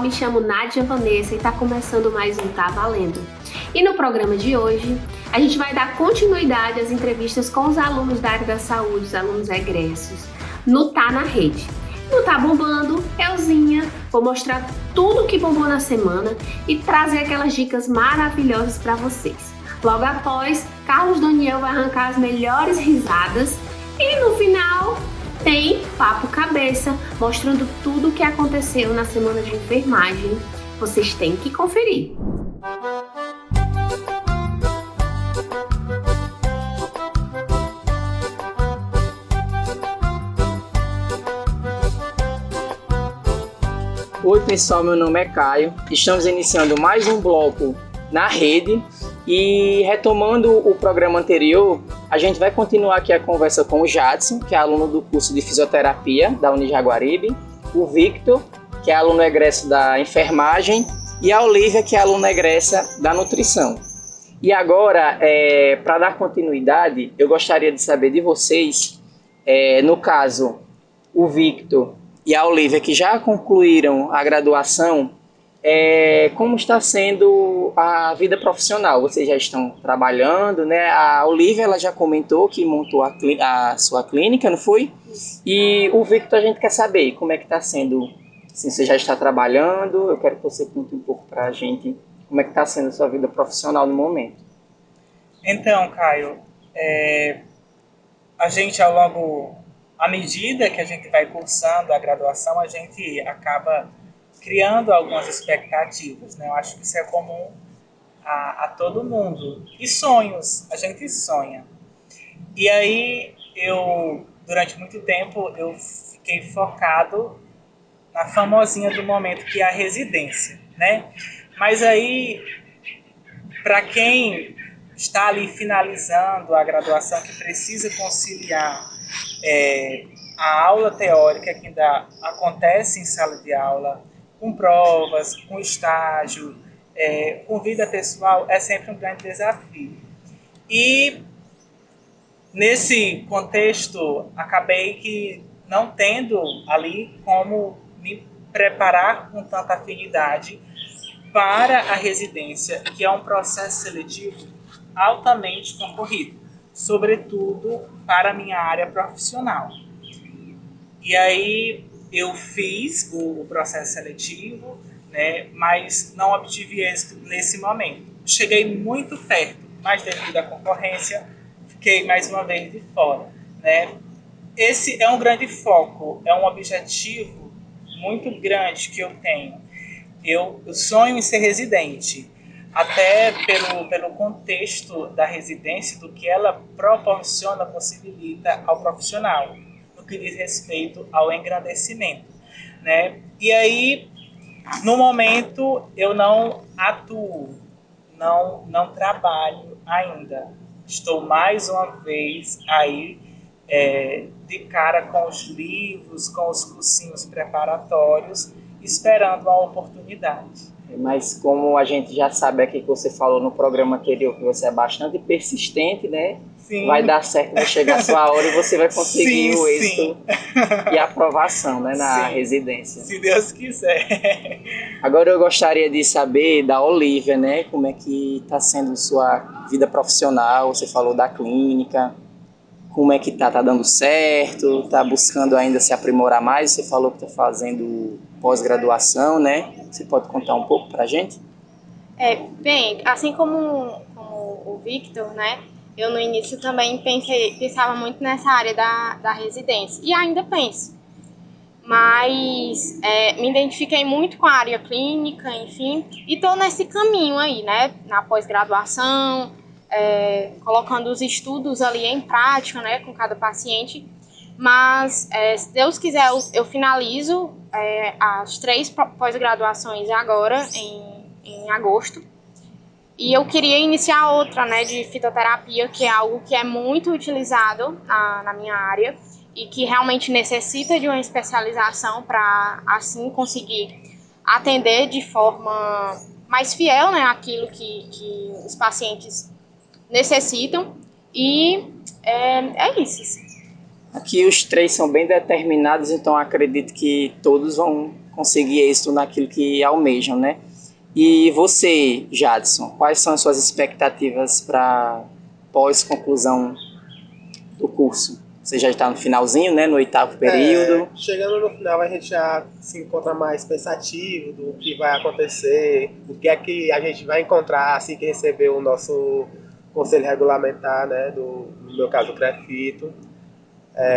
me chamo Nádia Vanessa e está começando mais um Tá Valendo. E no programa de hoje, a gente vai dar continuidade às entrevistas com os alunos da área da saúde, os alunos egressos, no Tá na Rede. No Tá Bombando, Elzinha, vou mostrar tudo que bombou na semana e trazer aquelas dicas maravilhosas para vocês. Logo após, Carlos Daniel vai arrancar as melhores risadas e no final tem Papo Cabeça, mostrando tudo o que aconteceu na semana de enfermagem. Vocês têm que conferir. Oi pessoal, meu nome é Caio. Estamos iniciando mais um bloco na rede e retomando o programa anterior, a gente vai continuar aqui a conversa com o Jadson, que é aluno do curso de fisioterapia da Unijaguaribe, o Victor, que é aluno egresso da enfermagem, e a Olivia, que é aluna egressa da nutrição. E agora, para dar continuidade, eu gostaria de saber de vocês, no caso, o Victor e a Olivia, que já concluíram a graduação, como está sendo a vida profissional? Vocês já estão trabalhando, né? A Olivia, ela já comentou que montou a sua clínica, não foi? E o Victor, a gente quer saber como é que está sendo, assim, você já está trabalhando, eu quero que você conte um pouco para a gente como é que está sendo a sua vida profissional no momento. Então, Caio, a gente à medida que a gente vai cursando a graduação, a gente acaba criando algumas expectativas, né? Eu acho que isso é comum a todo mundo. E sonhos, a gente sonha. E aí, durante muito tempo, eu fiquei focado na famosinha do momento, que é a residência, né? Mas aí, para quem está ali finalizando a graduação, que precisa conciliar a aula teórica, que ainda acontece em sala de aula, com provas, com estágio, com vida pessoal, é sempre um grande desafio. E nesse contexto, acabei que não tendo ali como me preparar com tanta afinidade para a residência, que é um processo seletivo altamente concorrido, sobretudo para a minha área profissional. E aí eu fiz o processo seletivo, né, mas não obtive êxito nesse momento. Cheguei muito perto, mas devido à concorrência, fiquei mais uma vez de fora, né? Esse é um grande foco, é um objetivo muito grande que eu tenho. Eu sonho em ser residente, até pelo contexto da residência, do que ela proporciona, possibilita ao profissional, no que diz respeito ao engrandecimento, né? E aí, no momento, eu não atuo, não trabalho ainda. Estou mais uma vez aí de cara com os livros, com os cursinhos preparatórios, esperando uma oportunidade. Mas como a gente já sabe aqui que você falou no programa anterior que você é bastante persistente, né? Sim. Vai dar certo, vai chegar a sua hora e você vai conseguir o êxito e a aprovação, né, na residência. Se Deus quiser. Agora eu gostaria de saber da Olivia, né? Como é que está sendo sua vida profissional? Você falou da clínica. Como é que tá? Tá dando certo? Tá buscando ainda se aprimorar mais? Você falou que tá fazendo pós-graduação, né? Você pode contar um pouco pra gente? Bem, assim como o Victor, né? Eu no início também pensava muito nessa área da residência. E ainda penso. Mas me identifiquei muito com a área clínica, enfim. E tô nesse caminho aí, né? Na pós-graduação, colocando os estudos ali em prática, né, com cada paciente, mas se Deus quiser eu finalizo as 3 pós-graduações agora em agosto, e eu queria iniciar outra, né, de fitoterapia, que é algo que é muito utilizado na minha área e que realmente necessita de uma especialização para assim conseguir atender de forma mais fiel, né, aquilo que os pacientes necessitam, e é isso. Aqui os 3 são bem determinados, então acredito que todos vão conseguir êxito naquilo que almejam, né? E você, Jadson, quais são as suas expectativas para pós-conclusão do curso? Você já está no finalzinho, né? No 8º período. Chegando no final, a gente já se encontra mais pensativo do que vai acontecer, o que é que a gente vai encontrar assim que receber o nosso conselho regulamentar, né? No meu caso, o CREFITO.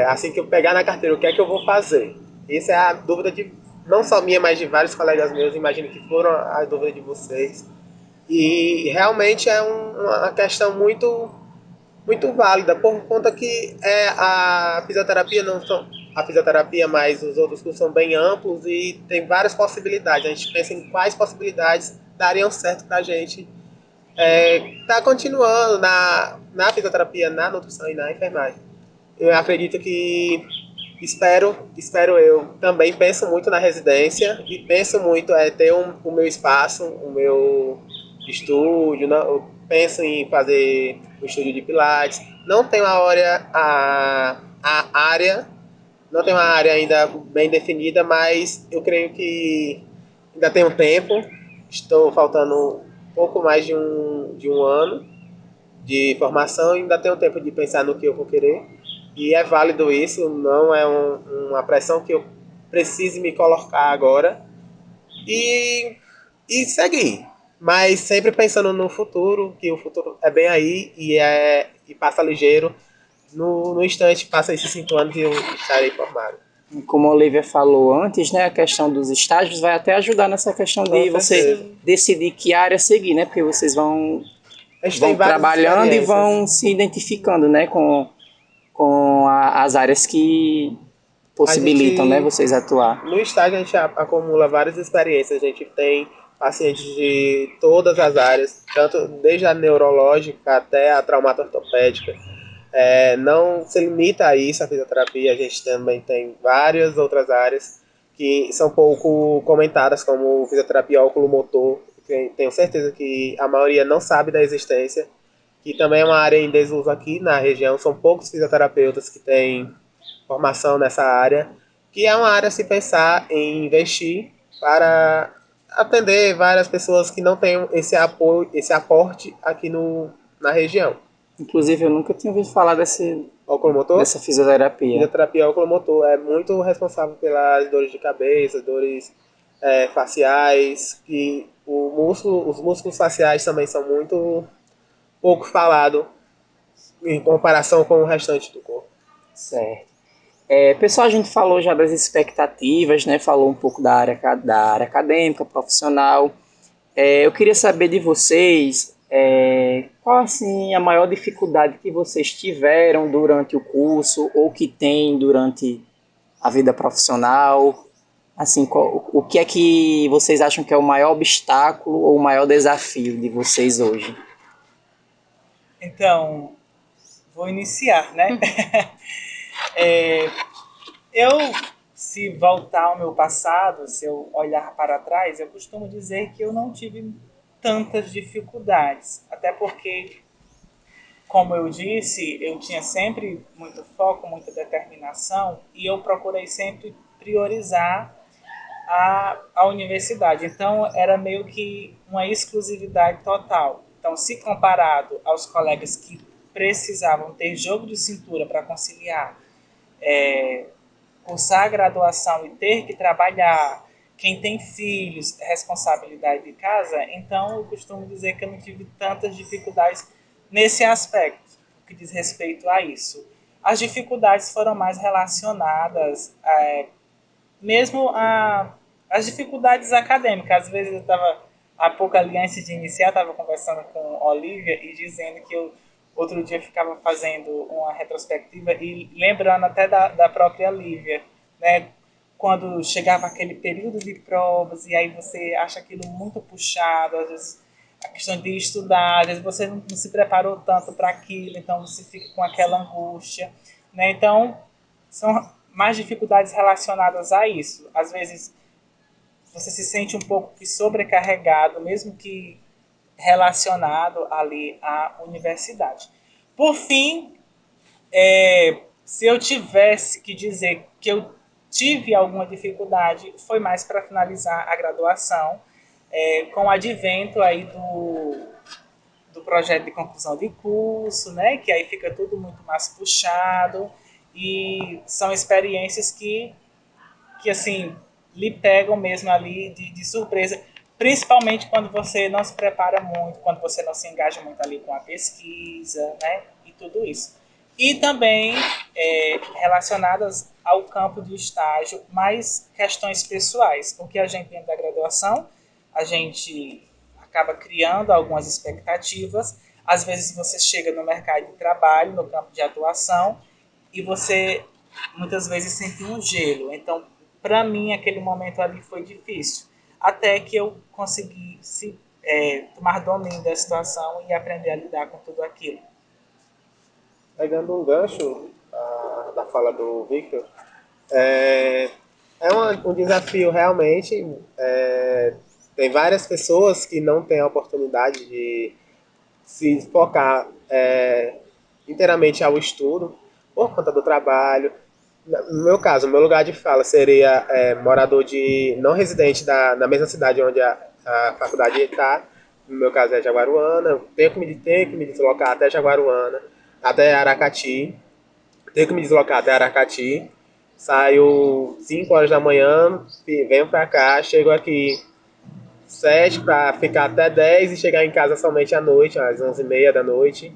Assim que eu pegar na carteira, o que é que eu vou fazer? Essa é a dúvida de não só minha, mas de vários colegas meus, imagino que foram as dúvidas de vocês. E realmente é uma questão muito válida, por conta que a fisioterapia não são a fisioterapia, mas os outros cursos são bem amplos e tem várias possibilidades. A gente pensa em quais possibilidades dariam certo para a gente tá continuando na fisioterapia, na nutrição e na enfermagem. Eu acredito que espero eu também penso muito na residência e penso muito ter o meu espaço, o meu estúdio, eu penso em fazer um estúdio de pilates. Não tenho a área, não tenho uma área ainda bem definida, mas eu creio que ainda tenho tempo. Estou faltando pouco mais de um ano de formação e ainda tenho tempo de pensar no que eu vou querer. E é válido isso, não é uma pressão que eu precise me colocar agora. E seguir. Mas sempre pensando no futuro, que o futuro é bem aí e passa ligeiro. No instante, passa esses 5 anos e eu estarei formado. Como a Olivia falou antes, né, a questão dos estágios vai até ajudar nessa questão de você decidir que área seguir, né? Porque vocês vão trabalhando e vão se identificando, né, com as áreas que possibilitam, né, vocês atuar. No estágio a gente acumula várias experiências, a gente tem pacientes de todas as áreas, tanto desde a neurológica até a traumato-ortopédica. Não se limita a isso, a fisioterapia, a gente também tem várias outras áreas que são pouco comentadas, como fisioterapia oculomotor, que tenho certeza que a maioria não sabe da existência, que também é uma área em desuso aqui na região, são poucos fisioterapeutas que têm formação nessa área, que é uma área a se pensar em investir para atender várias pessoas que não têm esse apoio, esse aporte aqui na região. Inclusive, eu nunca tinha ouvido falar dessa fisioterapia. Fisioterapia oculomotor é muito responsável pelas dores de cabeça, dores faciais, e os músculos faciais também são muito pouco falados em comparação com o restante do corpo. Certo. Pessoal, a gente falou já das expectativas, né? Falou um pouco da área acadêmica, profissional. Eu queria saber de vocês qual assim, a maior dificuldade que vocês tiveram durante o curso ou que tem durante a vida profissional. Assim, o que é que vocês acham que é o maior obstáculo ou o maior desafio de vocês hoje? Então, vou iniciar, né? Se voltar ao meu passado, se eu olhar para trás, eu costumo dizer que eu não tive tantas dificuldades. Até porque, como eu disse, eu tinha sempre muito foco, muita determinação, e eu procurei sempre priorizar a universidade. Então, era meio que uma exclusividade total. Então, se comparado aos colegas que precisavam ter jogo de cintura para conciliar cursar a graduação e ter que trabalhar, quem tem filhos, responsabilidade de casa, então eu costumo dizer que eu não tive tantas dificuldades nesse aspecto, que diz respeito a isso. As dificuldades foram mais relacionadas mesmo às dificuldades acadêmicas. Às vezes eu estava, há pouco ali antes de iniciar, estava conversando com Olivia e dizendo que eu outro dia ficava fazendo uma retrospectiva e lembrando até da própria Lívia, né? Quando chegava aquele período de provas e aí você acha aquilo muito puxado, às vezes a questão de estudar, às vezes você não se preparou tanto para aquilo, então você fica com aquela angústia, né? Então, são mais dificuldades relacionadas a isso. Às vezes você se sente um pouco sobrecarregado, mesmo que relacionado ali à universidade. Por fim, se eu tivesse que dizer que eu tive alguma dificuldade foi mais para finalizar a graduação, com o advento aí do projeto de conclusão de curso, né? Que aí fica tudo muito mais puxado e são experiências que assim, lhe pegam mesmo ali de surpresa, principalmente quando você não se prepara muito, quando você não se engaja muito ali com a pesquisa, né? E tudo isso. E também relacionadas ao campo de estágio, mais questões pessoais, porque a gente dentro da graduação, a gente acaba criando algumas expectativas, às vezes você chega no mercado de trabalho, no campo de atuação, e você muitas vezes sente um gelo. Então, para mim, aquele momento ali foi difícil, até que eu consegui tomar domínio da situação e aprender a lidar com tudo aquilo. Pegando um gancho da fala do Victor, um desafio realmente. Tem várias pessoas que não têm a oportunidade de se focar inteiramente ao estudo por conta do trabalho. No meu caso, o meu lugar de fala seria morador não residente na mesma cidade onde a faculdade está. No meu caso é Jaguaruana. Tenho que me deslocar até Jaguaruana, até Aracati. Tenho que me deslocar até Aracati. Saio 5 horas da manhã, venho para cá, chego aqui 7 para ficar até 10 e chegar em casa somente à noite, às 11h30 da noite.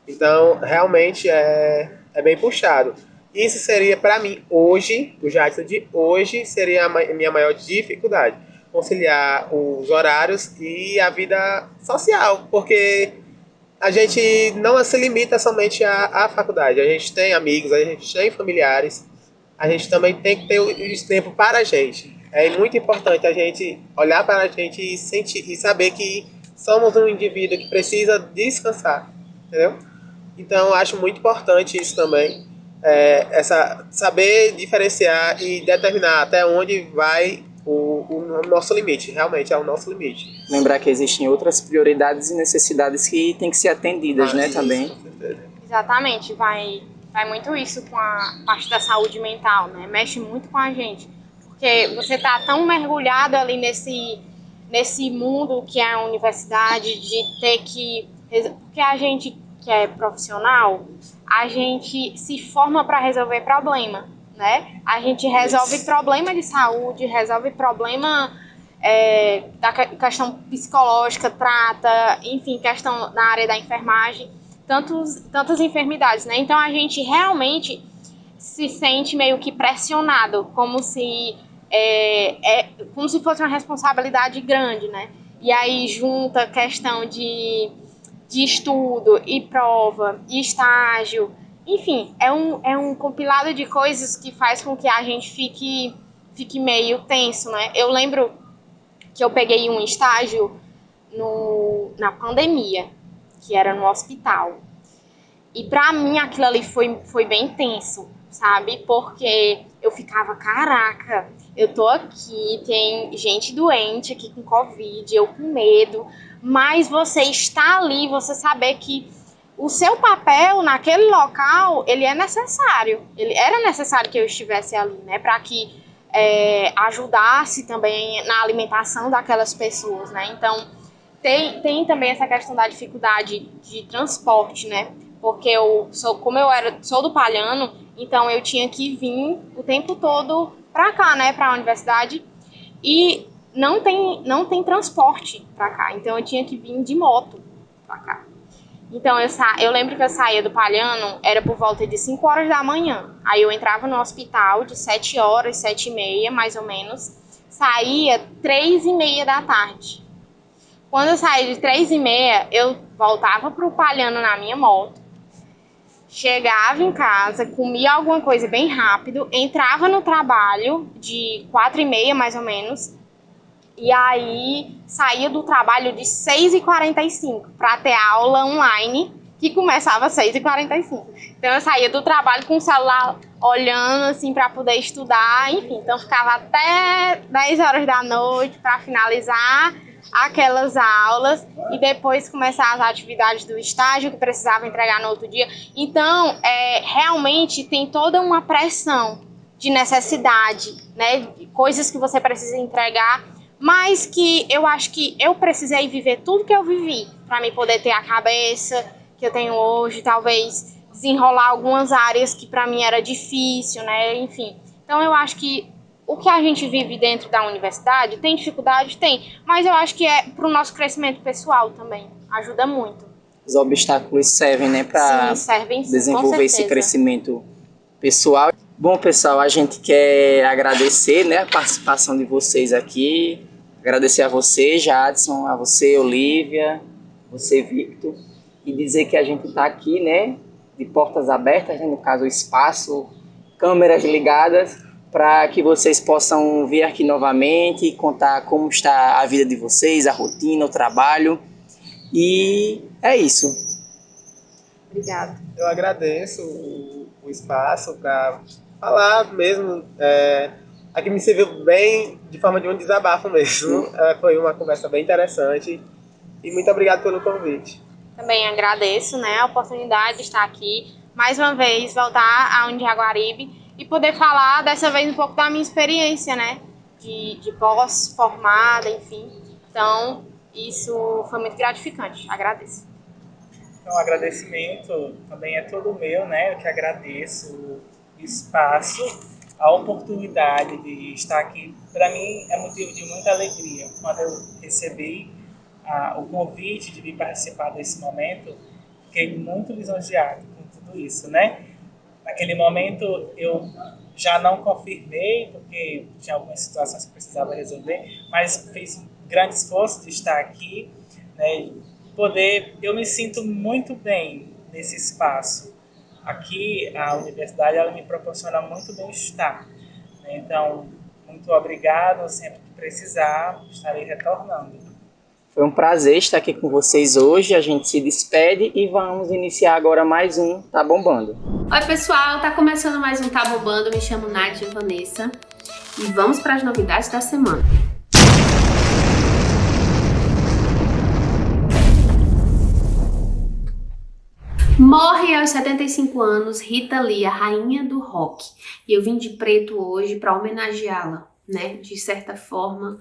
Então, realmente é bem puxado. Isso seria, para mim, hoje, o Jadson de hoje, seria a minha maior dificuldade. Conciliar os horários e a vida social, porque a gente não se limita somente à faculdade. A gente tem amigos, a gente tem familiares, a gente também tem que ter esse tempo para a gente. É muito importante a gente olhar para a gente e sentir e saber que somos um indivíduo que precisa descansar, entendeu? Então, eu acho muito importante isso também, saber diferenciar e determinar até onde vai o nosso limite, realmente é o nosso limite. Lembrar que existem outras prioridades e necessidades que têm que ser atendidas, né, isso, também. Com certeza. Exatamente, vai muito isso com a parte da saúde mental, né? Mexe muito com a gente, porque você tá tão mergulhado ali nesse mundo que é a universidade, de ter que... Porque a gente que é profissional, a gente se forma para resolver problema, né? A gente resolve problema de saúde, resolve problema da questão psicológica, trata, enfim, questão na área da enfermagem, tantas enfermidades, né? Então a gente realmente se sente meio que pressionado, como se fosse uma responsabilidade grande, né? E aí junta questão de estudo e prova e estágio, enfim, é um compilado de coisas que faz com que a gente fique meio tenso, né? Eu lembro que eu peguei um estágio na pandemia, que era no hospital. E pra mim aquilo ali foi bem tenso, sabe? Porque eu ficava, caraca, eu tô aqui, tem gente doente aqui com Covid, eu com medo, mas você está ali, você saber que o seu papel naquele local, ele é necessário. Era necessário que eu estivesse ali, né? Para que ajudasse também na alimentação daquelas pessoas, né? Então, tem também essa questão da dificuldade de transporte, né? Porque como eu sou do Palhano, então eu tinha que vir o tempo todo para cá, né? Para a universidade. E não tem transporte para cá, então eu tinha que vir de moto para cá. Então eu lembro que eu saía do Palhano, era por volta de 5 horas da manhã. Aí eu entrava no hospital de 7 horas, 7h30, mais ou menos. Saía 3h30 da tarde. Quando eu saía de 3h30, eu voltava pro Palhano na minha moto. Chegava em casa, comia alguma coisa bem rápido, entrava no trabalho de 4h30, mais ou menos. E aí saía do trabalho de 6h45 para ter aula online, que começava às 6h45. Então eu saía do trabalho com o celular olhando assim para poder estudar, enfim. Então ficava até 10 horas da noite para finalizar aquelas aulas e depois começar as atividades do estágio que precisava entregar no outro dia. Então realmente tem toda uma pressão, de necessidade, né? Coisas que você precisa entregar, mas que eu acho que eu precisei viver tudo que eu vivi para mim poder ter a cabeça que eu tenho hoje, talvez desenrolar algumas áreas que para mim era difícil, né? Enfim, então eu acho que o que a gente vive dentro da universidade tem dificuldade, tem, mas eu acho que é para o nosso crescimento pessoal também, ajuda muito. Os obstáculos servem, né, para desenvolver esse crescimento pessoal. Bom, pessoal, a gente quer agradecer, né, a participação de vocês aqui, agradecer a você, Jadson, a você, Olivia, você, Victor, e dizer que a gente está aqui, né, de portas abertas, né, no caso o espaço, câmeras ligadas, para que vocês possam vir aqui novamente e contar como está a vida de vocês, a rotina, o trabalho. E é isso. Obrigada. Eu agradeço o espaço para falar mesmo. Aqui me serviu bem de forma de um desabafo mesmo. Foi uma conversa bem interessante. E muito obrigado pelo convite. Também agradeço, né, a oportunidade de estar aqui, mais uma vez, voltar à Jaguaribe e poder falar dessa vez um pouco da minha experiência, né, de pós-formada, enfim. Então, isso foi muito gratificante. Agradeço. Então, o agradecimento também é todo meu, né? Eu que agradeço o espaço, a oportunidade de estar aqui. Para mim é motivo de muita alegria. Quando eu recebi o convite de vir participar desse momento, fiquei muito lisonjeado com tudo isso, né? Naquele momento eu já não confirmei, porque tinha algumas situações que precisava resolver, mas fiz um grande esforço de estar aqui, né? Eu me sinto muito bem nesse espaço. Aqui, a universidade, ela me proporciona muito bem-estar, né? Então, muito obrigado, sempre que precisar, estarei retornando. Foi um prazer estar aqui com vocês hoje, a gente se despede e vamos iniciar agora mais um Tá Bombando. Oi pessoal, tá começando mais um Tá Bombando, me chamo Nádia Vanessa e vamos para as novidades da semana. Morre aos 75 anos Rita Lee, a rainha do rock. E eu vim de preto hoje para homenageá-la, né? De certa forma,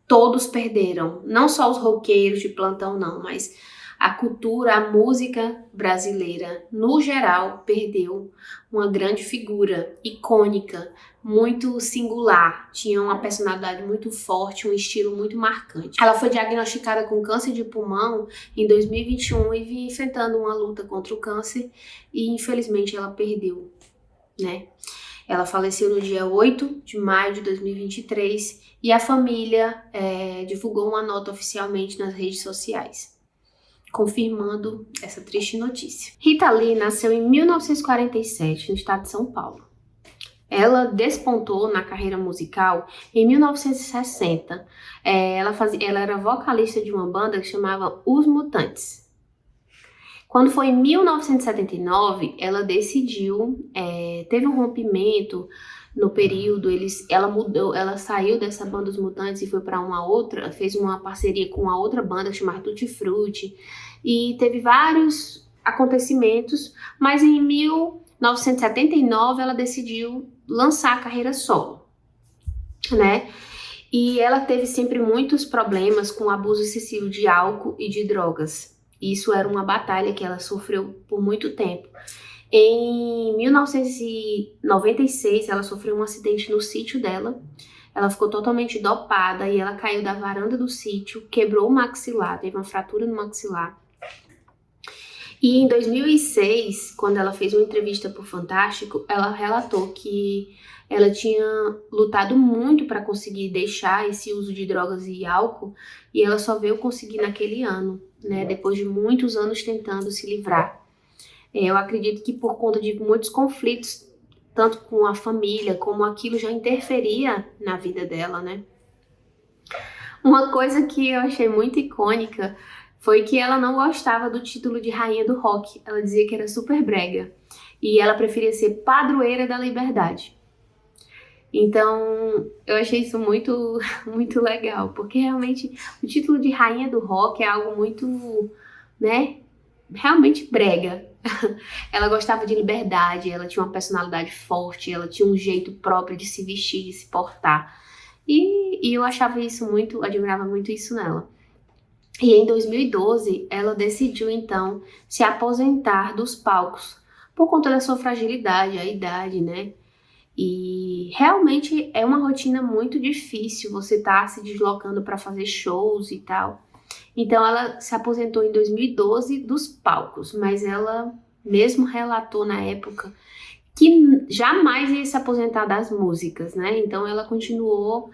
todos perderam. Não só os roqueiros de plantão, não, mas a cultura, a música brasileira, no geral, perdeu uma grande figura, icônica, muito singular. Tinha uma personalidade muito forte, um estilo muito marcante. Ela foi diagnosticada com câncer de pulmão em 2021 e vinha enfrentando uma luta contra o câncer e, infelizmente, ela perdeu, né? Ela faleceu no dia 8 de maio de 2023 e a família divulgou uma nota oficialmente nas redes sociais, confirmando essa triste notícia. Rita Lee nasceu em 1947, no estado de São Paulo. Ela despontou na carreira musical em 1960. Ela era vocalista de uma banda que chamava Os Mutantes. Quando foi em 1979, ela decidiu, teve um rompimento no período, ela saiu dessa banda Os Mutantes e foi para uma outra, fez uma parceria com uma outra banda chamada Tutti Frutti, e teve vários acontecimentos, mas em 1979 ela decidiu lançar a carreira solo, né? E ela teve sempre muitos problemas com abuso excessivo de álcool e de drogas. Isso era uma batalha que ela sofreu por muito tempo. Em 1996, ela sofreu um acidente no sítio dela. Ela ficou totalmente dopada e ela caiu da varanda do sítio, quebrou o maxilar, teve uma fratura no maxilar. E em 2006, quando ela fez uma entrevista para o Fantástico, ela relatou que ela tinha lutado muito para conseguir deixar esse uso de drogas e álcool e ela só veio conseguir naquele ano, né? Depois de muitos anos tentando se livrar. Eu acredito que por conta de muitos conflitos, tanto com a família, como aquilo já interferia na vida dela, né? Uma coisa que eu achei muito icônica foi que ela não gostava do título de rainha do rock. Ela dizia que era super brega. E ela preferia ser padroeira da liberdade. Então, eu achei isso muito, muito legal. Porque realmente o título de rainha do rock é algo muito, né? realmente brega. Ela gostava de liberdade, ela tinha uma personalidade forte, ela tinha um jeito próprio de se vestir, de se portar. E eu achava isso muito, admirava muito isso nela. E em 2012, ela decidiu então se aposentar dos palcos, por conta da sua fragilidade, a idade, né? E realmente é uma rotina muito difícil você estar se deslocando para fazer shows e tal. Então ela se aposentou em 2012 dos palcos, mas ela mesmo relatou na época que jamais ia se aposentar das músicas, né? Então ela continuou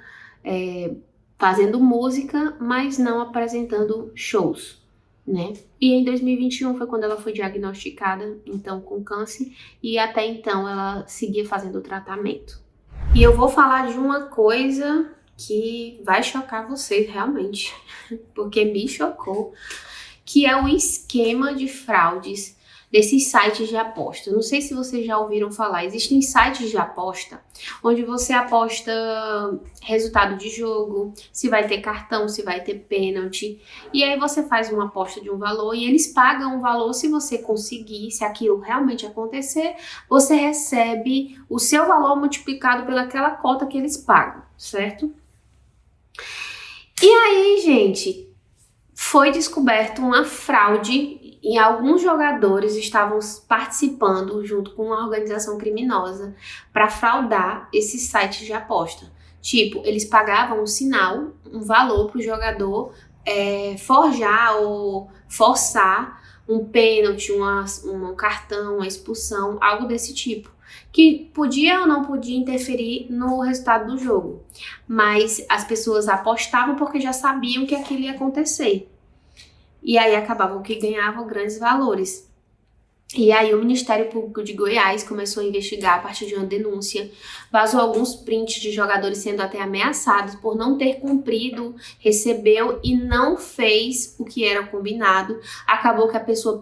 fazendo música, mas não apresentando shows, né? E em 2021 foi quando ela foi diagnosticada, então, com câncer, e até então ela seguia fazendo o tratamento. E eu vou falar de uma coisa que vai chocar vocês realmente, porque me chocou, que é o esquema de fraudes desses sites de aposta. Não sei se vocês já ouviram falar, existem sites de aposta onde você aposta resultado de jogo, se vai ter cartão, se vai ter pênalti, e aí você faz uma aposta de um valor e eles pagam um valor. Se você conseguir, se aquilo realmente acontecer, você recebe o seu valor multiplicado pelaquela cota que eles pagam, certo? E aí, gente, foi descoberto uma fraude e alguns jogadores estavam participando junto com uma organização criminosa para fraudar esses sites de aposta. Tipo, eles pagavam um sinal, um valor para o jogador forjar ou forçar um pênalti, um cartão, uma expulsão, algo desse tipo, que podia ou não podia interferir no resultado do jogo. Mas as pessoas apostavam porque já sabiam que aquilo ia acontecer. E aí acabavam que ganhavam grandes valores. E aí o Ministério Público de Goiás começou a investigar a partir de uma denúncia, vazou alguns prints de jogadores sendo até ameaçados por não ter cumprido, recebeu e não fez o que era combinado. Acabou que a pessoa,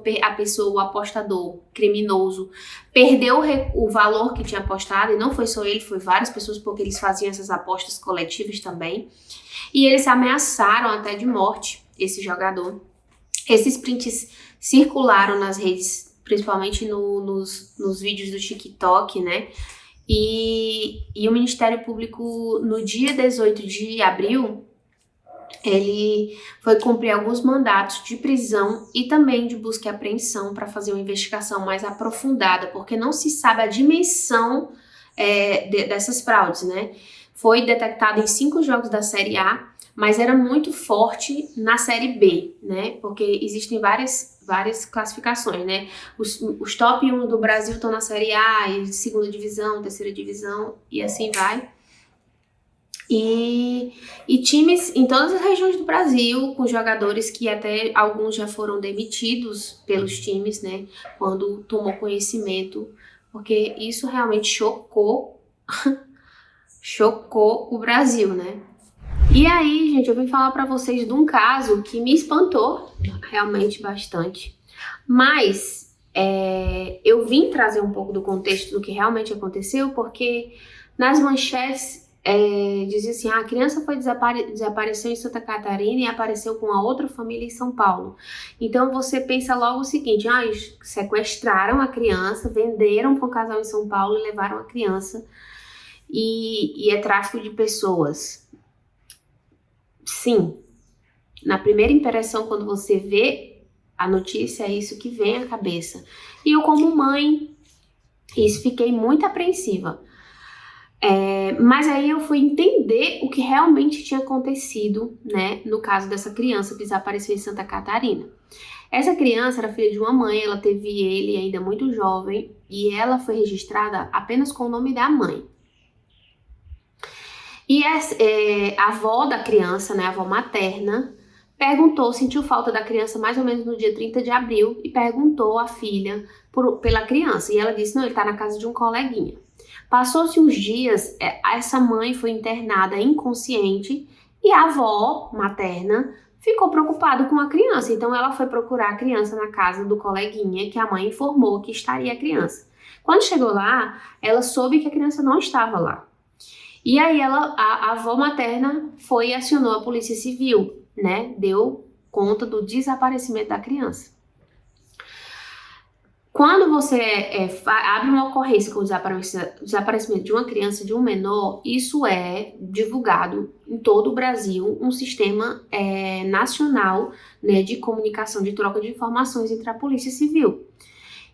o apostador criminoso, perdeu o valor que tinha apostado, e não foi só ele, foi várias pessoas, porque eles faziam essas apostas coletivas também. E eles ameaçaram até de morte esse jogador. Esses prints circularam nas redes, principalmente nos vídeos do TikTok, né? E o Ministério Público, no dia 18 de abril, ele foi cumprir alguns mandatos de prisão e também de busca e apreensão para fazer uma investigação mais aprofundada, porque não se sabe a dimensão dessas fraudes, né? Foi detectado em 5 jogos da Série A, mas era muito forte na Série B, né? Porque existem várias classificações, né? Os top 1 do Brasil estão na Série A, e segunda divisão, terceira divisão, e assim vai. E times em todas as regiões do Brasil, com jogadores que até alguns já foram demitidos pelos times, né? Quando tomou conhecimento, porque isso realmente chocou o Brasil, né? E aí, gente, eu vim falar pra vocês de um caso que me espantou realmente bastante. Mas eu vim trazer um pouco do contexto do que realmente aconteceu, porque nas manchetes dizia assim: a criança desapareceu em Santa Catarina e apareceu com a outra família em São Paulo. Então você pensa logo o seguinte: sequestraram a criança, venderam para um casal em São Paulo e levaram a criança, e é tráfico de pessoas. Sim, na primeira impressão, quando você vê a notícia, é isso que vem à cabeça. E eu, como mãe, fiquei muito apreensiva. Mas aí eu fui entender o que realmente tinha acontecido, né, no caso dessa criança que desapareceu em Santa Catarina. Essa criança era filha de uma mãe, ela teve ele ainda muito jovem, e ela foi registrada apenas com o nome da mãe. E a avó da criança, né, a avó materna, sentiu falta da criança mais ou menos no dia 30 de abril e perguntou à filha pela criança. E ela disse: não, ele está na casa de um coleguinha. Passou-se uns dias, essa mãe foi internada inconsciente e a avó materna ficou preocupada com a criança. Então ela foi procurar a criança na casa do coleguinha, que a mãe informou que estaria a criança. Quando chegou lá, ela soube que a criança não estava lá. E aí a avó materna foi e acionou a Polícia Civil, né? Deu conta do desaparecimento da criança. Quando você abre uma ocorrência com o desaparecimento de uma criança, de um menor, isso é divulgado em todo o Brasil, um sistema nacional, né, de comunicação, de troca de informações entre a Polícia Civil.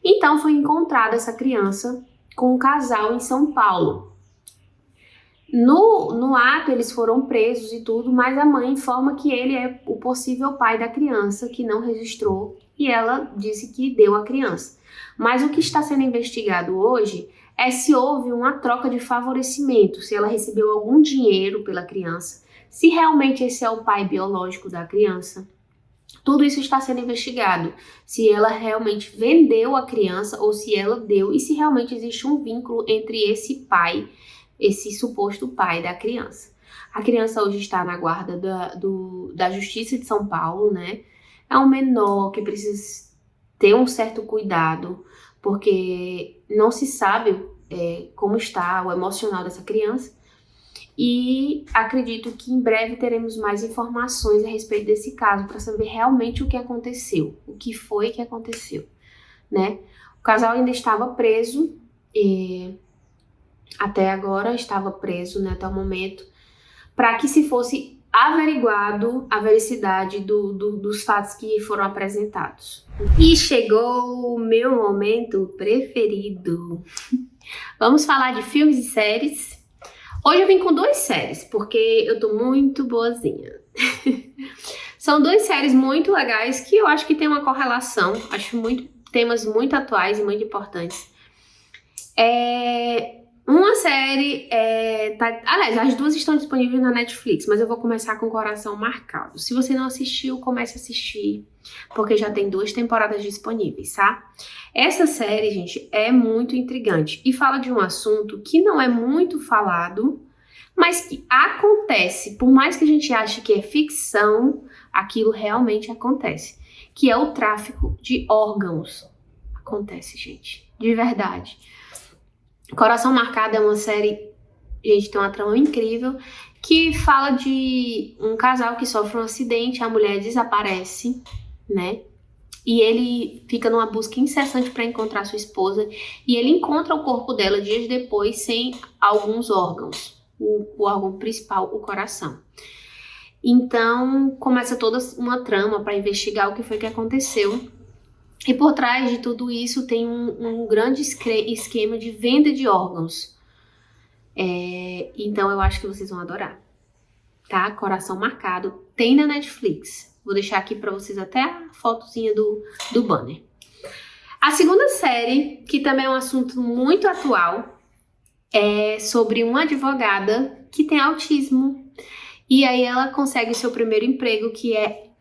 Então foi encontrada essa criança com um casal em São Paulo. No ato eles foram presos e tudo, mas a mãe informa que ele é o possível pai da criança, que não registrou, e ela disse que deu a criança. Mas o que está sendo investigado hoje é se houve uma troca de favorecimento, se ela recebeu algum dinheiro pela criança, se realmente esse é o pai biológico da criança. Tudo isso está sendo investigado, se ela realmente vendeu a criança ou se ela deu, e se realmente existe um vínculo entre esse pai, esse suposto pai da criança. A criança hoje está na guarda da Justiça de São Paulo, né? É um menor que precisa ter um certo cuidado, porque não se sabe como está o emocional dessa criança, e acredito que em breve teremos mais informações a respeito desse caso, para saber realmente o que aconteceu, o que foi que aconteceu, né? O casal ainda estava preso, até agora estava preso, né, até o momento, para que se fosse averiguado a veracidade dos fatos que foram apresentados. E chegou o meu momento preferido. Vamos falar de filmes e séries. Hoje eu vim com 2 séries, porque eu tô muito boazinha. São 2 séries muito legais que eu acho que tem uma correlação. Acho temas muito atuais e muito importantes. Uma série, aliás, as 2 estão disponíveis na Netflix, mas eu vou começar com Coração Marcado. Se você não assistiu, comece a assistir, porque já tem 2 temporadas disponíveis, tá? Essa série, gente, é muito intrigante e fala de um assunto que não é muito falado, mas que acontece. Por mais que a gente ache que é ficção, aquilo realmente acontece, que é o tráfico de órgãos. Acontece, gente, de verdade. Coração Marcado é uma série, gente, tem uma trama incrível, que fala de um casal que sofre um acidente, a mulher desaparece, né? E ele fica numa busca incessante para encontrar sua esposa, e ele encontra o corpo dela dias depois sem alguns órgãos, o órgão principal, o coração. Então começa toda uma trama para investigar o que foi que aconteceu. E por trás de tudo isso tem um grande esquema de venda de órgãos. Então eu acho que vocês vão adorar, tá? Coração Marcado, tem na Netflix. Vou deixar aqui pra vocês até a fotozinha do banner. A segunda série, que também é um assunto muito atual, é sobre uma advogada que tem autismo. E aí ela consegue o seu primeiro emprego, que é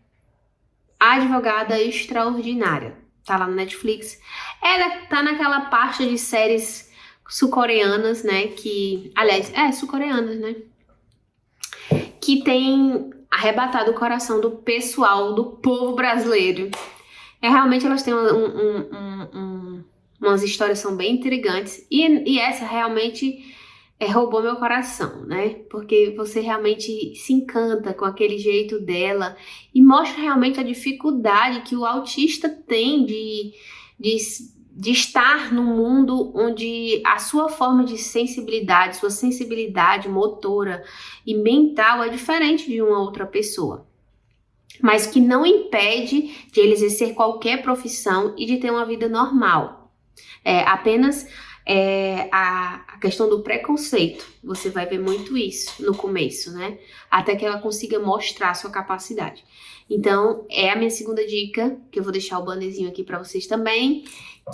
Advogada Extraordinária. Tá lá no Netflix. Ela tá naquela parte de séries sul-coreanas, né? Sul-coreanas, né? Que tem arrebatado o coração do pessoal, do povo brasileiro. Realmente elas têm umas histórias são bem intrigantes. E essa realmente roubou meu coração, né? Porque você realmente se encanta com aquele jeito dela e mostra realmente a dificuldade que o autista tem de estar num mundo onde a sua forma de sensibilidade, sua sensibilidade motora e mental é diferente de uma outra pessoa, mas que não impede de ele exercer qualquer profissão e de ter uma vida normal. Apenas a questão do preconceito, você vai ver muito isso no começo, né? Até que ela consiga mostrar a sua capacidade. Então, é a minha segunda dica, que eu vou deixar o bannerzinho aqui para vocês também,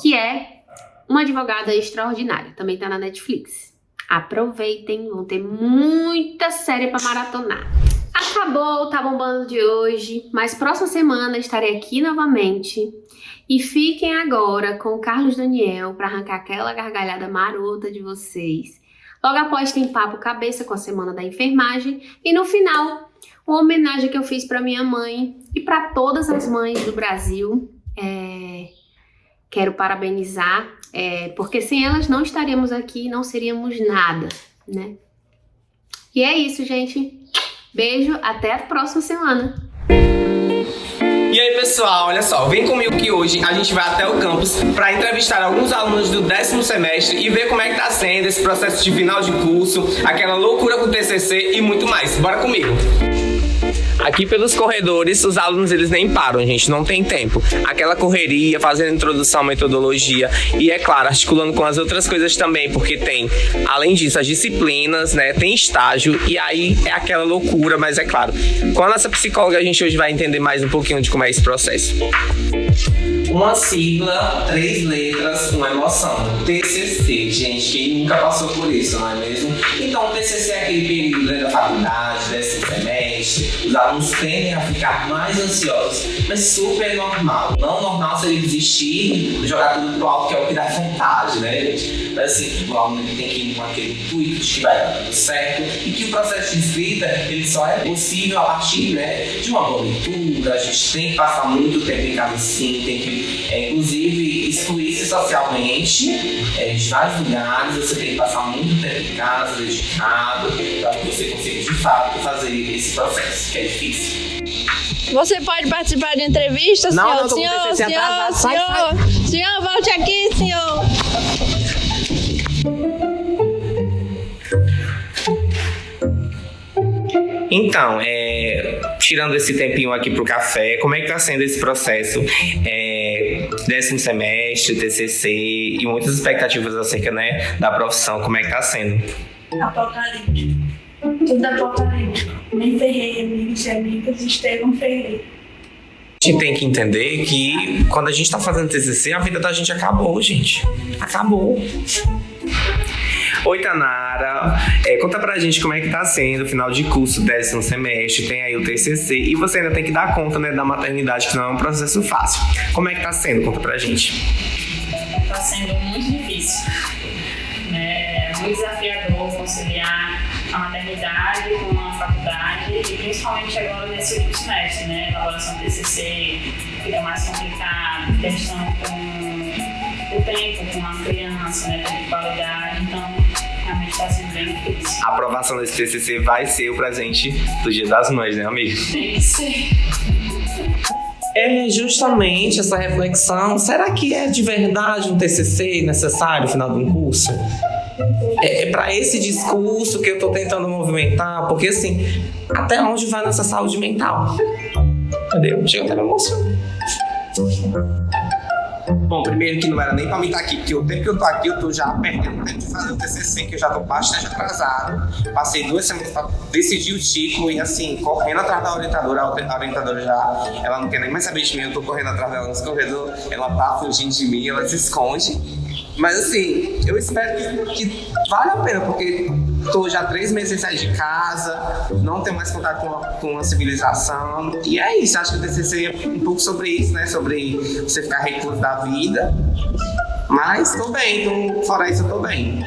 que é Uma Advogada Extraordinária. Também tá na Netflix. Aproveitem, vão ter muita série para maratonar. Acabou o Tá Bombando de hoje, mas próxima semana estarei aqui novamente. E fiquem agora com o Carlos Daniel para arrancar aquela gargalhada marota de vocês. Logo após tem Papo Cabeça com a Semana da Enfermagem. E no final, uma homenagem que eu fiz para minha mãe e para todas as mães do Brasil. Quero parabenizar, porque sem elas não estaríamos aqui, não seríamos nada, né? E é isso, gente. Beijo, até a próxima semana. E aí, pessoal, olha só, vem comigo que hoje a gente vai até o campus para entrevistar alguns alunos do 10º semestre e ver como é que tá sendo esse processo de final de curso, aquela loucura com o TCC e muito mais. Bora comigo! Aqui pelos corredores, os alunos eles nem param, gente, não tem tempo. Aquela correria, fazendo introdução à metodologia e, é claro, articulando com as outras coisas também, porque tem, além disso, as disciplinas, né, tem estágio e aí é aquela loucura, mas é claro. Com a nossa psicóloga a gente hoje vai entender mais um pouquinho de como é esse processo. Uma sigla, 3 letras, uma emoção. TCC, gente, quem nunca passou por isso, não é mesmo? Então, o TCC é aquele período da faculdade, 10º semestre, os alunos tendem a ficar mais ansiosos, mas super normal. Não normal seria desistir, jogar tudo pro alto, que é o que dá vontade, né, gente? Mas assim, o aluno tem que ir com aquele intuito de que vai dar tudo certo e que o processo de escrita, ele só é possível a partir, né, de uma boa leitura. A gente tem que passar muito tempo em casa, sim, tem que, inclusive, excluir-se socialmente de vários lugares. Você tem que passar muito tempo em casa, dedicado, para que você consiga, de fato, fazer esse processo, que é difícil. Você pode participar de entrevista, senhor? Senhor, volte aqui, senhor. Então, tirando esse tempinho aqui pro café, como é que tá sendo esse processo? 10º semestre, TCC e muitas expectativas acerca, né, da profissão, como é que tá sendo? Apocalíptico. Tudo apocalíptico. Nem Ferreira, amigos e amigas, Estevão Ferreira. A gente tem que entender que quando a gente tá fazendo TCC, a vida da gente acabou, gente. Acabou. Oi, Tanara, conta pra gente como é que tá sendo o final de curso, 10º semestre, tem aí o TCC e você ainda tem que dar conta, né, da maternidade, que não é um processo fácil. Como é que tá sendo? Conta pra gente. Tá sendo muito difícil, né? Muito desafiador conciliar a maternidade com a faculdade e principalmente agora nesse último semestre, né? Elaboração do TCC fica mais complicado, questão com o tempo, com uma criança, né? Tempo de qualidade, então realmente está sendo bem difícil. A aprovação desse TCC vai ser o presente do Dia das Mães, né, amigo? Tem que ser. É justamente essa reflexão, será que é de verdade um TCC necessário no final de um curso? É para esse discurso que eu tô tentando movimentar, porque assim, até onde vai nossa saúde mental? Entendeu? Chega até me emocionar. Bom, primeiro que não era nem pra mim estar aqui, porque o tempo que eu tô aqui, eu tô já perdendo tempo de fazer o TCC, que eu já tô bastante atrasado. Passei 2 semanas pra decidir o título e assim, correndo atrás da orientadora. A orientadora já, ela não quer nem mais saber de mim, eu tô correndo atrás dela nos corredores, ela tá fugindo de mim, ela se esconde. Mas assim, eu espero que vale a pena, porque tô já 3 meses sem sair de casa, não tenho mais contato com a civilização. E é isso, acho que o TCC é um pouco sobre isso, né? Sobre você ficar recluso da vida. Mas tô bem, então fora isso eu tô bem.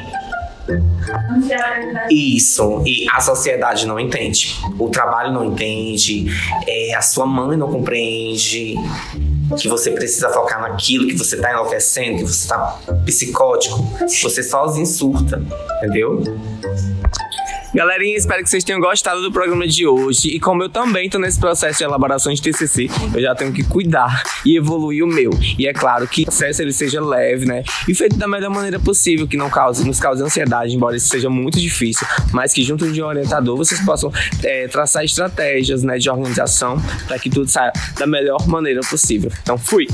Isso, e a sociedade não entende, o trabalho não entende, a sua mãe não compreende que você precisa focar naquilo, que você tá enlouquecendo, que você tá psicótico, você sozinho surta, entendeu? Galerinha, espero que vocês tenham gostado do programa de hoje. E como eu também tô nesse processo de elaboração de TCC, eu já tenho que cuidar e evoluir o meu. E é claro que o processo ele seja leve, né? E feito da melhor maneira possível, que nos cause ansiedade, embora isso seja muito difícil, mas que junto de um orientador vocês possam traçar estratégias, né, de organização para que tudo saia da melhor maneira possível. Então, fui!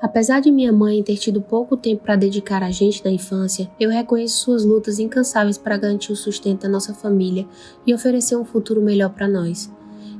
Apesar de minha mãe ter tido pouco tempo para dedicar a gente na infância, eu reconheço suas lutas incansáveis para garantir o sustento da nossa família e oferecer um futuro melhor para nós.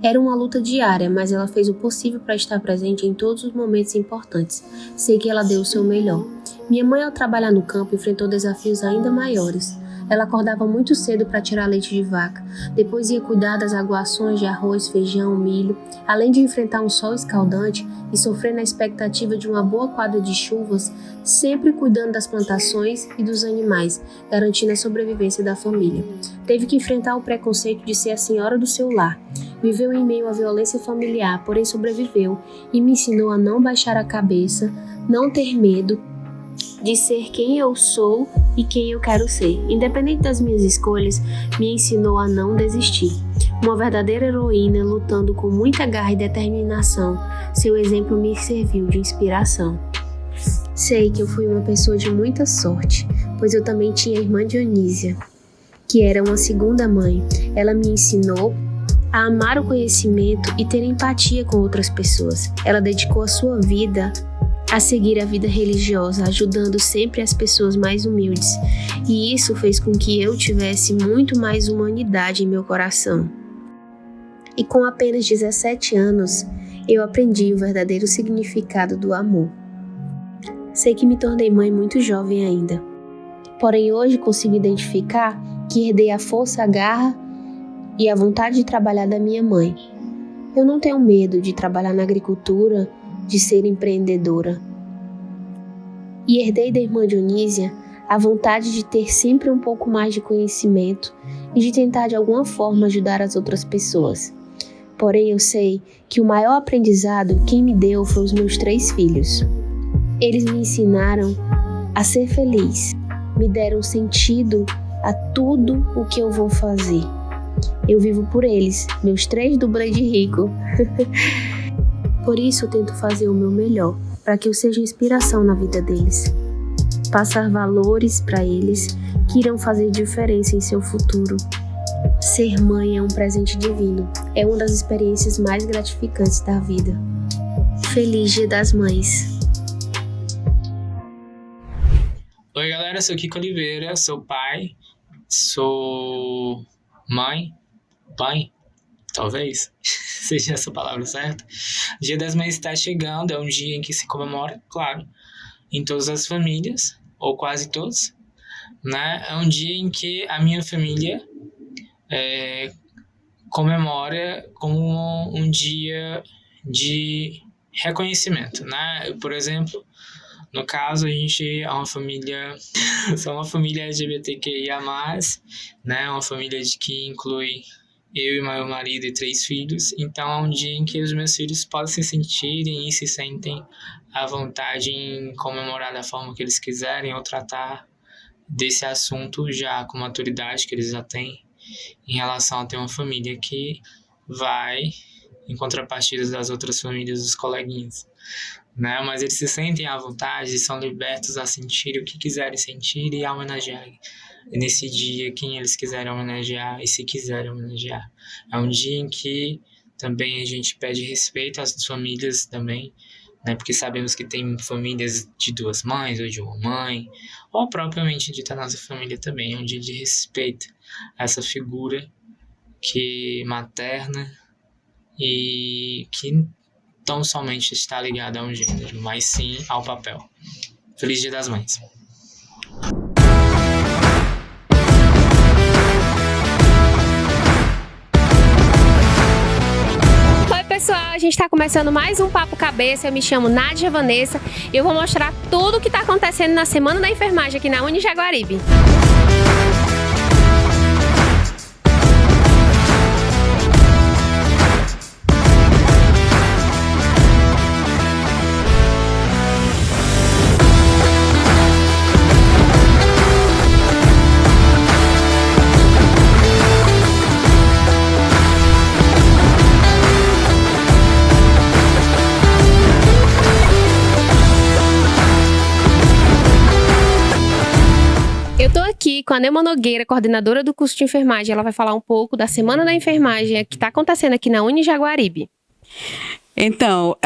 Era uma luta diária, mas ela fez o possível para estar presente em todos os momentos importantes. Sei que ela deu o seu melhor. Minha mãe, ao trabalhar no campo, enfrentou desafios ainda maiores. Ela acordava muito cedo para tirar leite de vaca, depois ia cuidar das aguações de arroz, feijão, milho, além de enfrentar um sol escaldante e sofrer na expectativa de uma boa quadra de chuvas, sempre cuidando das plantações e dos animais, garantindo a sobrevivência da família. Teve que enfrentar o preconceito de ser a senhora do seu lar. Viveu em meio à violência familiar, porém sobreviveu e me ensinou a não baixar a cabeça, não ter medo de ser quem eu sou e quem eu quero ser. Independente das minhas escolhas, me ensinou a não desistir. uma verdadeira heroína lutando com muita garra e determinação. Seu exemplo me serviu de inspiração. Sei que eu fui uma pessoa de muita sorte, pois eu também tinha a irmã Dionísia, que era uma segunda mãe. Ela me ensinou a amar o conhecimento e ter empatia com outras pessoas. Ela dedicou a sua vida a seguir a vida religiosa, ajudando sempre as pessoas mais humildes. E isso fez com que eu tivesse muito mais humanidade em meu coração. E com apenas 17 anos, eu aprendi o verdadeiro significado do amor. Sei que me tornei mãe muito jovem ainda. Porém, hoje consigo identificar que herdei a força, a garra e a vontade de trabalhar da minha mãe. Eu não tenho medo de trabalhar na agricultura, de ser empreendedora. E herdei da irmã Dionísia a vontade de ter sempre um pouco mais de conhecimento e de tentar de alguma forma ajudar as outras pessoas. Porém, eu sei que o maior aprendizado quem me deu foi os meus 3 filhos. Eles me ensinaram a ser feliz, me deram sentido a tudo o que eu vou fazer. Eu vivo por eles, meus 3 dublês de rico. Por isso eu tento fazer o meu melhor, para que eu seja inspiração na vida deles. Passar valores para eles que irão fazer diferença em seu futuro. Ser mãe é um presente divino, é uma das experiências mais gratificantes da vida. Feliz Dia das Mães! Oi galera, sou Kiko Oliveira, sou pai, sou mãe, pai, talvez seja essa palavra certa. Dia das Mães está chegando, é um dia em que se comemora, claro, em todas as famílias, ou quase todas, né? É um dia em que a minha família comemora como um dia de reconhecimento, né? Por exemplo, no caso, a gente é uma família, sou uma família LGBTQIA+, né? Uma família que inclui eu e meu marido e 3 filhos. Então, é um dia em que os meus filhos podem se sentirem e se sentem à vontade em comemorar da forma que eles quiserem ou tratar desse assunto já com maturidade que eles já têm em relação a ter uma família que vai em contrapartida das outras famílias dos coleguinhas. Né? Mas eles se sentem à vontade e são libertos a sentir o que quiserem sentir e a homenagear nesse dia quem eles quiserem homenagear e se quiserem homenagear. É um dia em que também a gente pede respeito às famílias também, né? Porque sabemos que tem famílias de 2 mães ou de uma mãe, ou propriamente dita a nossa família também. É um dia de respeito a essa figura que materna e que tão somente está ligada a um gênero, mas sim ao papel. Feliz Dia das Mães! Oi pessoal, a gente está começando mais um Papo Cabeça. Eu me chamo Nádia Vanessa e eu vou mostrar tudo o que está acontecendo na Semana da Enfermagem aqui na Unijaguaribe. Eu tô aqui com a Neuma Nogueira, coordenadora do curso de enfermagem. Ela vai falar um pouco da Semana da Enfermagem que está acontecendo aqui na Unijaguaribe. Então,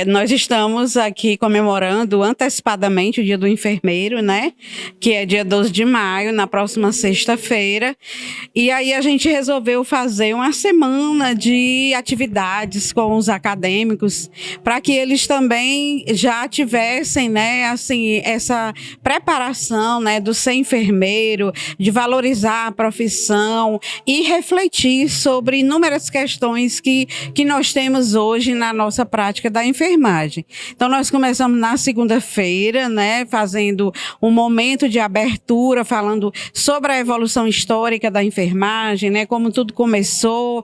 nós estamos aqui comemorando antecipadamente o Dia do Enfermeiro, né? Que é dia 12 de maio, na próxima sexta-feira. E aí a gente resolveu fazer uma semana de atividades com os acadêmicos para que eles também já tivessem, né, assim, essa preparação, né, do ser enfermeiro, de valorizar a profissão e refletir sobre inúmeras questões que nós temos hoje na nossa nossa prática da enfermagem. Então, nós começamos na segunda-feira, né, fazendo um momento de abertura, falando sobre a evolução histórica da enfermagem, né, como tudo começou.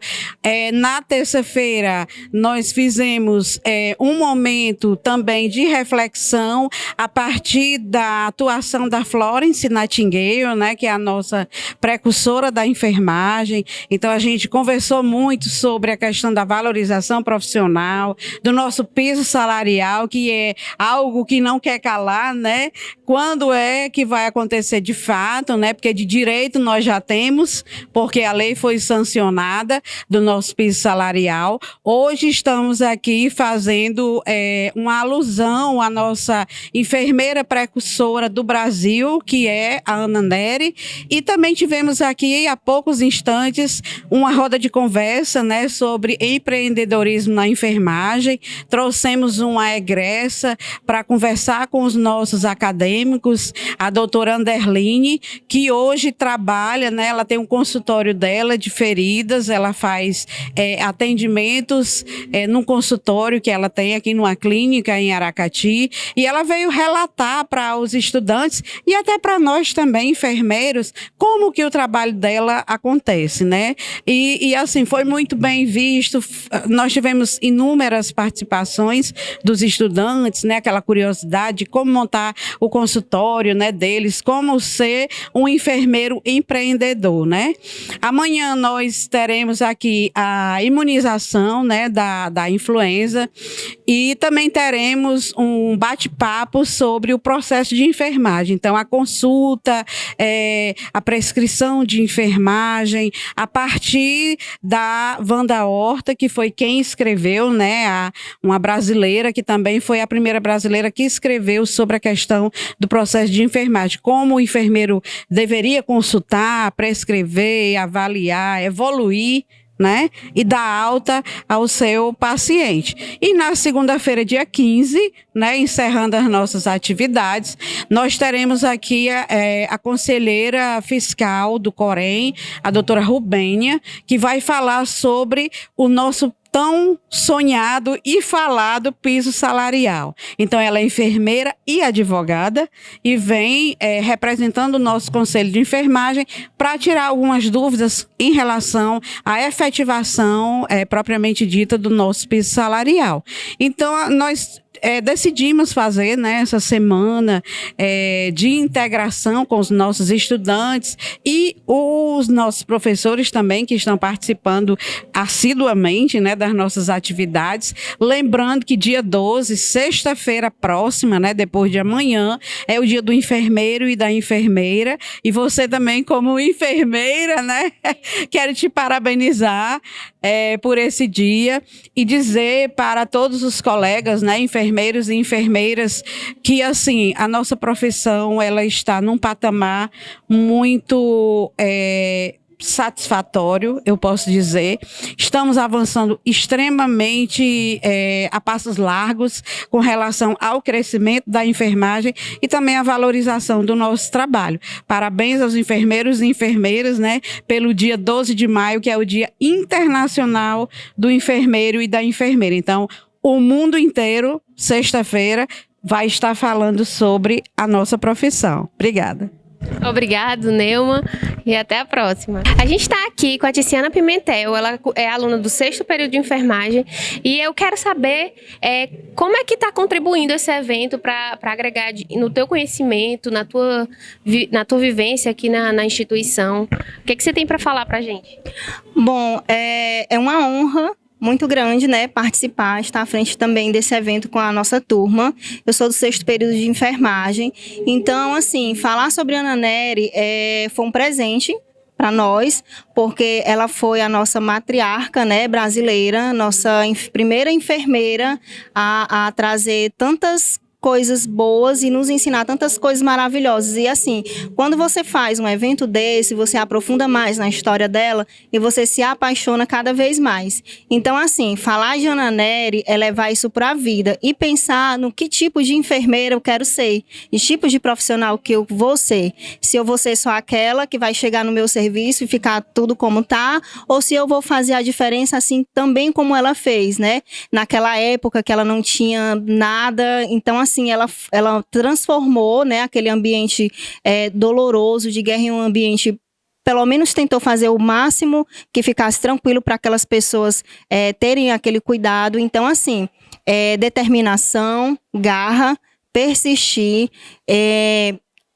Na terça-feira, nós fizemos um momento também de reflexão a partir da atuação da Florence Nightingale, né, que é a nossa precursora da enfermagem. Então, a gente conversou muito sobre a questão da valorização profissional, do nosso piso salarial, que é algo que não quer calar, né? Quando é que vai acontecer de fato, né? Porque de direito nós já temos, porque a lei foi sancionada do nosso piso salarial. Hoje estamos aqui fazendo uma alusão à nossa enfermeira precursora do Brasil, que é a Ana Neri, e também tivemos aqui há poucos instantes uma roda de conversa, né, sobre empreendedorismo na enfermagem. Trouxemos uma egressa para conversar com os nossos acadêmicos, a doutora Anderline, que hoje trabalha, né, ela tem um consultório dela de feridas, ela faz atendimentos num consultório que ela tem aqui numa clínica em Aracati, e ela veio relatar para os estudantes e até para nós também, enfermeiros, como que o trabalho dela acontece, né? E assim, foi muito bem visto, nós tivemos inúmeras participações dos estudantes, né? Aquela curiosidade de como montar o consultório, né, deles, como ser um enfermeiro empreendedor, né? Amanhã nós teremos aqui a imunização, né, da influenza, e também teremos um bate-papo sobre o processo de enfermagem. Então, a consulta, a prescrição de enfermagem, a partir da Wanda Horta, que foi quem escreveu, né, uma brasileira que também foi a primeira brasileira que escreveu sobre a questão do processo de enfermagem, como o enfermeiro deveria consultar, prescrever, avaliar, evoluir, né, e dar alta ao seu paciente. E na segunda-feira, dia 15, né, encerrando as nossas atividades, nós teremos aqui a conselheira fiscal do Corém, a doutora Rubênia, que vai falar sobre o nosso tão sonhado e falado piso salarial. Então, ela é enfermeira e advogada e vem representando o nosso Conselho de Enfermagem para tirar algumas dúvidas em relação à efetivação propriamente dita do nosso piso salarial. Então, nós decidimos fazer, né, essa semana de integração com os nossos estudantes e os nossos professores também, que estão participando assiduamente, né, das nossas atividades. Lembrando que dia 12, sexta-feira próxima, né, depois de amanhã, é o dia do enfermeiro e da enfermeira. E você também, como enfermeira, né, quero te parabenizar por esse dia e dizer para todos os colegas, né, enfermeiros e enfermeiras, que assim, a nossa profissão ela está num patamar muito satisfatório, eu posso dizer. Estamos avançando extremamente a passos largos com relação ao crescimento da enfermagem e também a valorização do nosso trabalho. Parabéns aos enfermeiros e enfermeiras, né, pelo dia 12 de maio, que é o Dia Internacional do Enfermeiro e da Enfermeira. Então, o mundo inteiro, sexta-feira, vai estar falando sobre a nossa profissão. Obrigada. Obrigado, Neuma, e até a próxima. A gente está aqui com a Tiziana Pimentel, ela é aluna do 6º período de enfermagem, e eu quero saber como é que está contribuindo esse evento para agregar no teu conhecimento, na tua vivência aqui na instituição. O que você tem para falar para a gente? Bom, é uma honra muito grande, né, participar, estar à frente também desse evento com a nossa turma. Eu sou do 6º período de enfermagem, então, assim, falar sobre a Ana Neri foi um presente para nós, porque ela foi a nossa matriarca, né, brasileira, nossa primeira enfermeira a trazer tantas coisas boas e nos ensinar tantas coisas maravilhosas. E assim, quando você faz um evento desse, você aprofunda mais na história dela e você se apaixona cada vez mais. Então, assim, falar de Ana Nery é levar isso para a vida e pensar no que tipo de enfermeira eu quero ser, que tipo de profissional que eu vou ser. Se eu vou ser só aquela que vai chegar no meu serviço e ficar tudo como tá, ou se eu vou fazer a diferença assim também como ela fez, né? Naquela época que ela não tinha nada, então assim, ela transformou, né, aquele ambiente doloroso de guerra em um ambiente, pelo menos tentou fazer o máximo que ficasse tranquilo para aquelas pessoas terem aquele cuidado. Então assim, determinação, garra, persistir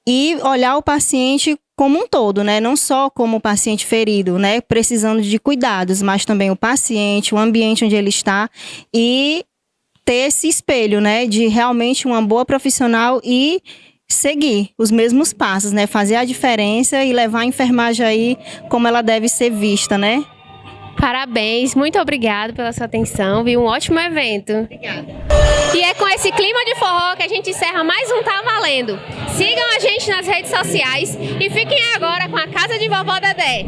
e olhar o paciente como um todo, né? Não só como o paciente ferido, né? Precisando de cuidados, mas também o paciente, o ambiente onde ele está e ter esse espelho, né? De realmente uma boa profissional e seguir os mesmos passos, né? Fazer a diferença e levar a enfermagem aí como ela deve ser vista, né? Parabéns, muito obrigada pela sua atenção, viu? Um ótimo evento. Obrigada. E é com esse clima de forró que a gente encerra mais um Tá Valendo. Sigam a gente nas redes sociais e fiquem agora com a Casa de Vovó Dedé.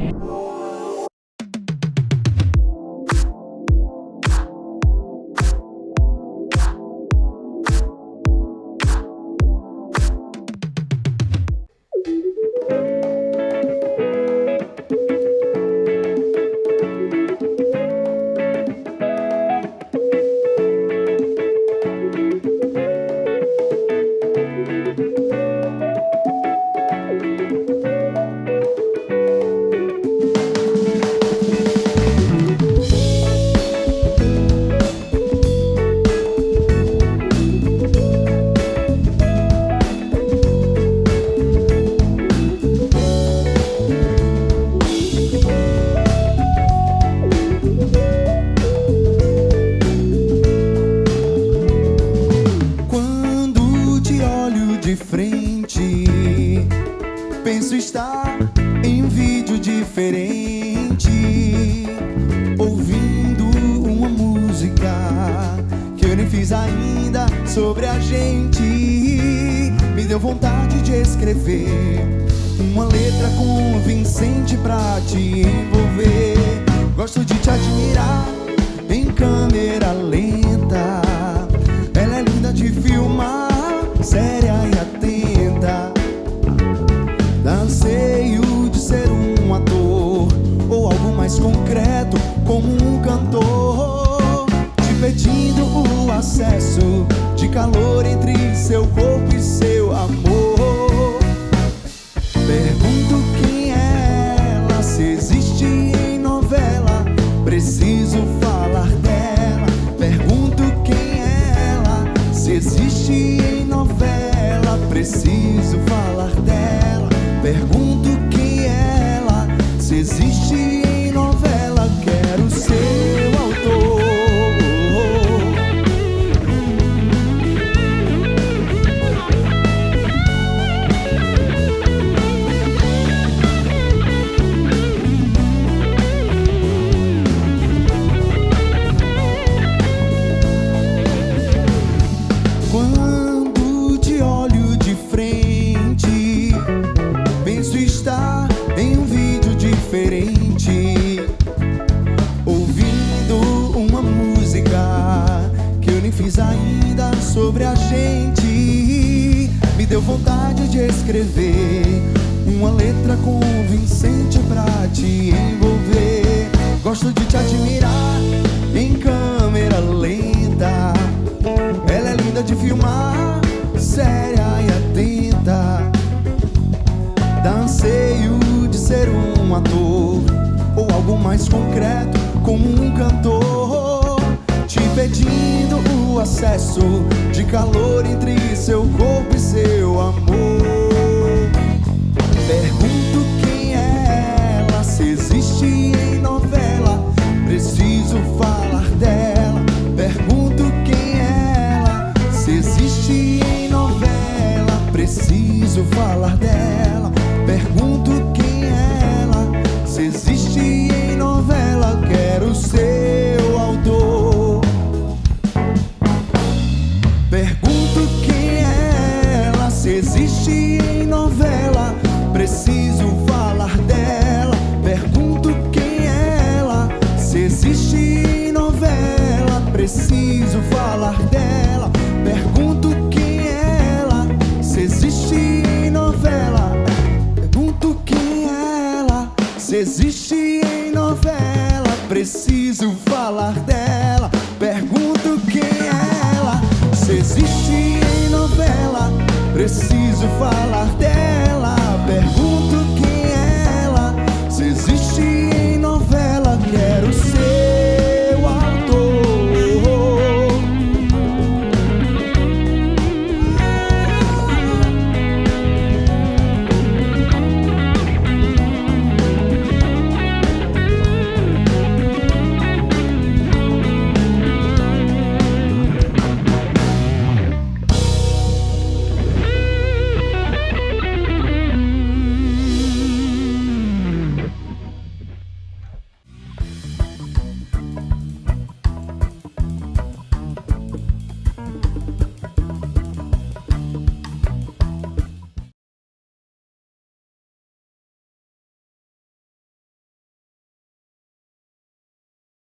Sobre a gente, me deu vontade de escrever uma letra convincente pra te envolver. Gosto de te admirar em câmera lenta. Ela é linda de filmar, séria e atenta. Dá anseio de ser um ator ou algo mais concreto como um cantor, te pedindo o acesso de calor entre seu corpo e seu amor. Pergunto quem é ela, se existe em novela, preciso falar dela. Pergunto quem é ela, se existe em novela, preciso falar dela. Pergunto quem é ela, se existe em novela, quero ser o autor. Sobre a gente, me deu vontade de escrever uma letra convincente pra te envolver. Gosto de te admirar em câmera lenta. Ela é linda de filmar, séria e atenta. Dá anseio de ser um ator ou algo mais concreto como um cantor, te pedindo o acesso de calor entre seu corpo e seu amor. Pergunto quem é ela, se existe em novela, preciso falar dela. Pergunto quem é ela, se existe em novela, preciso falar dela. Pergunto quem é ela, se existe em novela, quero ser o autor. Pergunto quem preciso falar.